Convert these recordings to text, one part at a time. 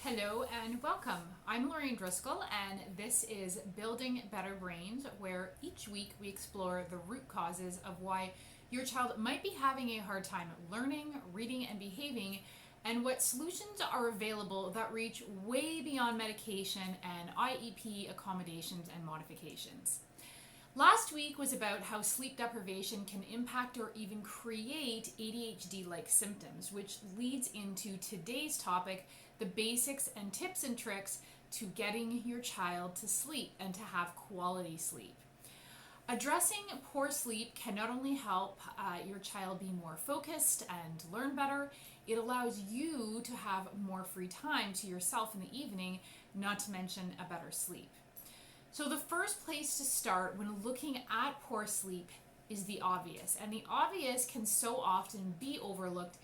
Hello and welcome. I'm Lorraine Driscoll and this is Building Better Brains, where each week we explore the root causes of why your child might be having a hard time learning, reading, and behaving, and what solutions are available that reach way beyond medication and IEP accommodations and modifications. Last week was about how sleep deprivation can impact or even create ADHD-like symptoms, which leads into today's topic, the basics and tips and tricks to getting your child to sleep and to have quality sleep. Addressing poor sleep can not only help your child be more focused and learn better, it allows you to have more free time to yourself in the evening, not to mention a better sleep. So the first place to start when looking at poor sleep is the obvious. And the obvious can so often be overlooked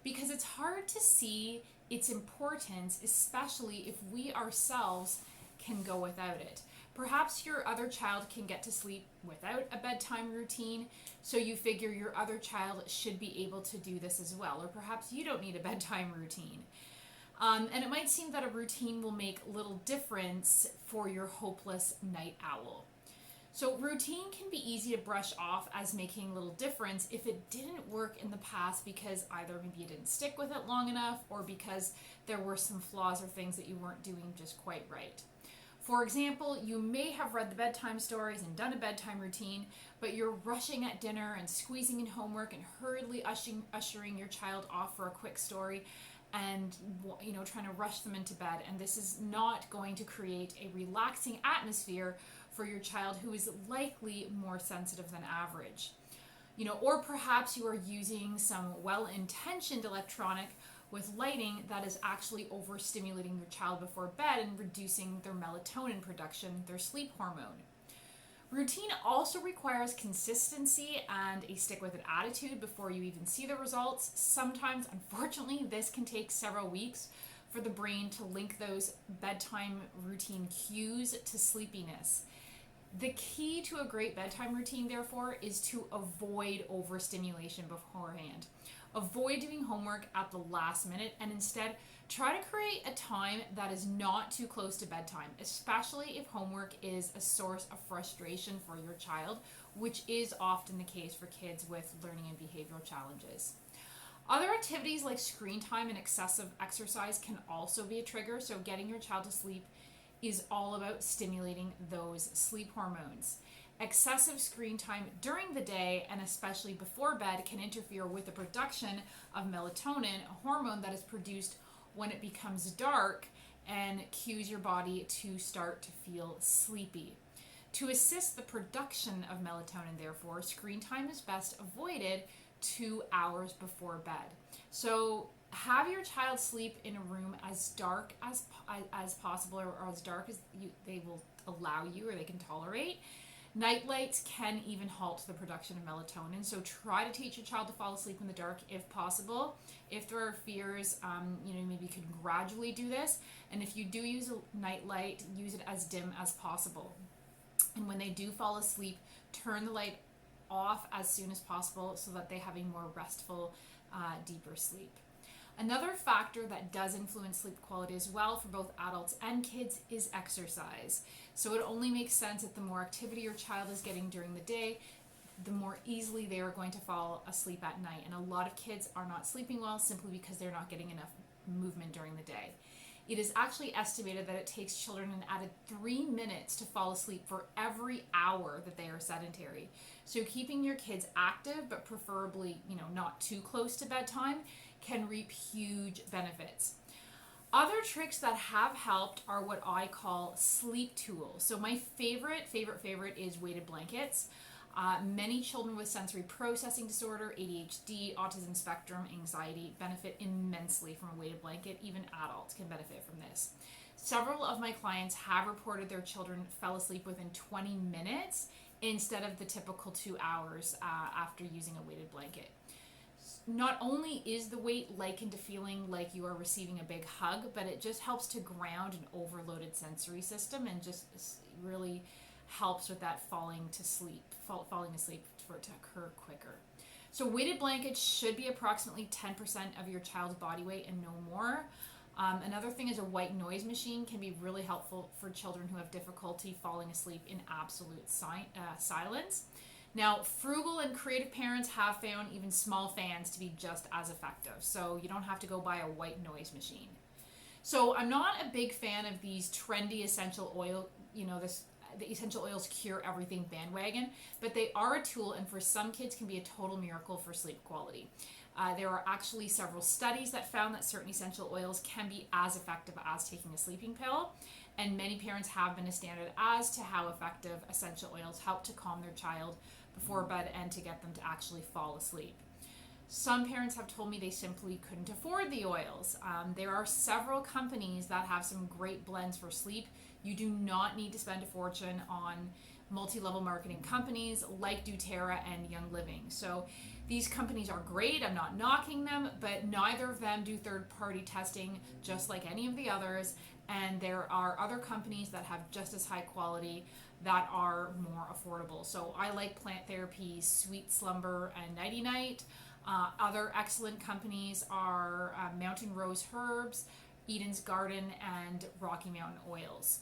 because it's hard to see its importance, especially if we ourselves can go without it. Perhaps your other child can get to sleep without a bedtime routine, so you figure your other child should be able to do this as well. Or perhaps you don't need a bedtime routine. And it might seem that a routine will make little difference for your hopeless night owl. So routine can be easy to brush off as making little difference if it didn't work in the past because either maybe you didn't stick with it long enough or because there were some flaws or things that you weren't doing just quite right. For example, you may have read the bedtime stories and done a bedtime routine, but you're rushing at dinner and squeezing in homework and hurriedly ushering your child off for a quick story and trying to rush them into bed, and this is not going to create a relaxing atmosphere for your child who is likely more sensitive than average. Or perhaps you are using some well-intentioned electronic with lighting that is actually overstimulating your child before bed and reducing their melatonin production, their sleep hormone. Routine also requires consistency and a stick-with-it attitude before you even see the results. Sometimes, unfortunately, this can take several weeks for the brain to link those bedtime routine cues to sleepiness. The key to a great bedtime routine, therefore, is to avoid overstimulation beforehand. Avoid doing homework at the last minute and instead try to create a time that is not too close to bedtime, especially if homework is a source of frustration for your child, which is often the case for kids with learning and behavioral challenges. Other activities like screen time and excessive exercise can also be a trigger, so getting your child to sleep is all about stimulating those sleep hormones. Excessive screen time during the day and especially before bed can interfere with the production of melatonin, a hormone that is produced when it becomes dark and cues your body to start to feel sleepy. To assist the production of melatonin, therefore, screen time is best avoided 2 hours before bed. So have your child sleep in a room as dark as possible, or as dark as they will allow you or they can tolerate. Night lights can even halt the production of melatonin, so try to teach your child to fall asleep in the dark if possible. If there are fears, maybe you can gradually do this, and if you do use a night light, use it as dim as possible. And when they do fall asleep, turn the light off as soon as possible so that they have a more restful, deeper sleep. Another factor that does influence sleep quality as well for both adults and kids is exercise. So it only makes sense that the more activity your child is getting during the day, the more easily they are going to fall asleep at night. And a lot of kids are not sleeping well simply because they're not getting enough movement during the day. It is actually estimated that it takes children an added 3 minutes to fall asleep for every hour that they are sedentary. So keeping your kids active, but preferably, not too close to bedtime, can reap huge benefits. Other tricks that have helped are what I call sleep tools. So my favorite is weighted blankets. Many children with sensory processing disorder, ADHD, autism spectrum, anxiety benefit immensely from a weighted blanket. Even adults can benefit from this. Several of my clients have reported their children fell asleep within 20 minutes instead of the typical 2 hours after using a weighted blanket. Not only is the weight likened to feeling like you are receiving a big hug, but it just helps to ground an overloaded sensory system and just really helps with that falling asleep for it to occur quicker. So weighted blankets should be approximately 10% of your child's body weight and no more. Another thing is a white noise machine can be really helpful for children who have difficulty falling asleep in absolute silence. Now, frugal and creative parents have found even small fans to be just as effective, so you don't have to go buy a white noise machine. So I'm not a big fan of these trendy essential oil, the essential oils cure everything bandwagon, but they are a tool, and for some kids can be a total miracle for sleep quality. There are actually several studies that found that certain essential oils can be as effective as taking a sleeping pill, and many parents have been astounded as to how effective essential oils help to calm their child before bed and to get them to actually fall asleep. Some parents have told me they simply couldn't afford the oils. There are several companies that have some great blends for sleep. You do not need to spend a fortune on multi-level marketing companies like doTERRA and Young Living. So these companies are great. I'm not knocking them, but neither of them do third-party testing just like any of the others. And there are other companies that have just as high quality that are more affordable. So I like Plant Therapy's Sweet Slumber and Nighty Night. Other excellent companies are Mountain Rose Herbs, Eden's Garden, and Rocky Mountain Oils.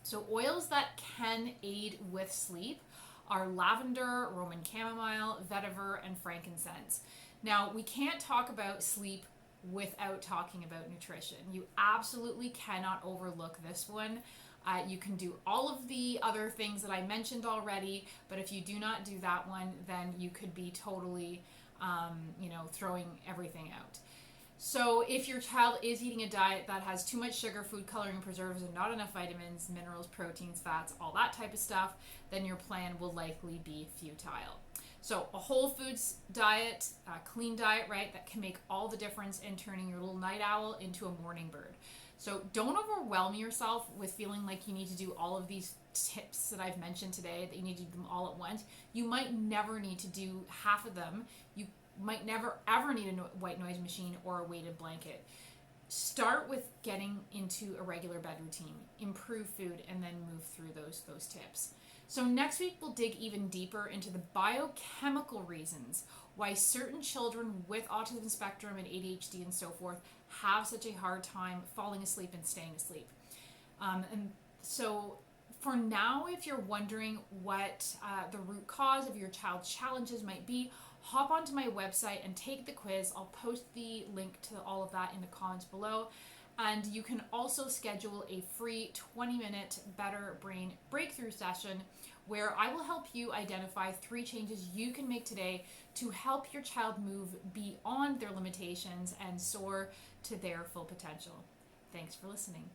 So oils that can aid with sleep are lavender, Roman chamomile, vetiver, and frankincense. Now, we can't talk about sleep without talking about nutrition. You absolutely cannot overlook this one. You can do all of the other things that I mentioned already, but if you do not do that one, then you could be totally, throwing everything out. So if your child is eating a diet that has too much sugar, food coloring, preservatives, and not enough vitamins, minerals, proteins, fats, all that type of stuff, then your plan will likely be futile. So a whole foods diet, a clean diet, right, that can make all the difference in turning your little night owl into a morning bird. So don't overwhelm yourself with feeling like you need to do all of these tips that I've mentioned today, that you need to do them all at once. You might never need to do half of them. You might never ever need a white noise machine or a weighted blanket. Start with getting into a regular bed routine, improve food, and then move through those tips. So next week we'll dig even deeper into the biochemical reasons why certain children with autism spectrum and ADHD and so forth have such a hard time falling asleep and staying asleep. And so for now, if you're wondering what the root cause of your child's challenges might be, hop onto my website and take the quiz. I'll post the link to all of that in the comments below. And you can also schedule a free 20-minute Better Brain Breakthrough session where I will help you identify 3 changes you can make today to help your child move beyond their limitations and soar to their full potential. Thanks for listening.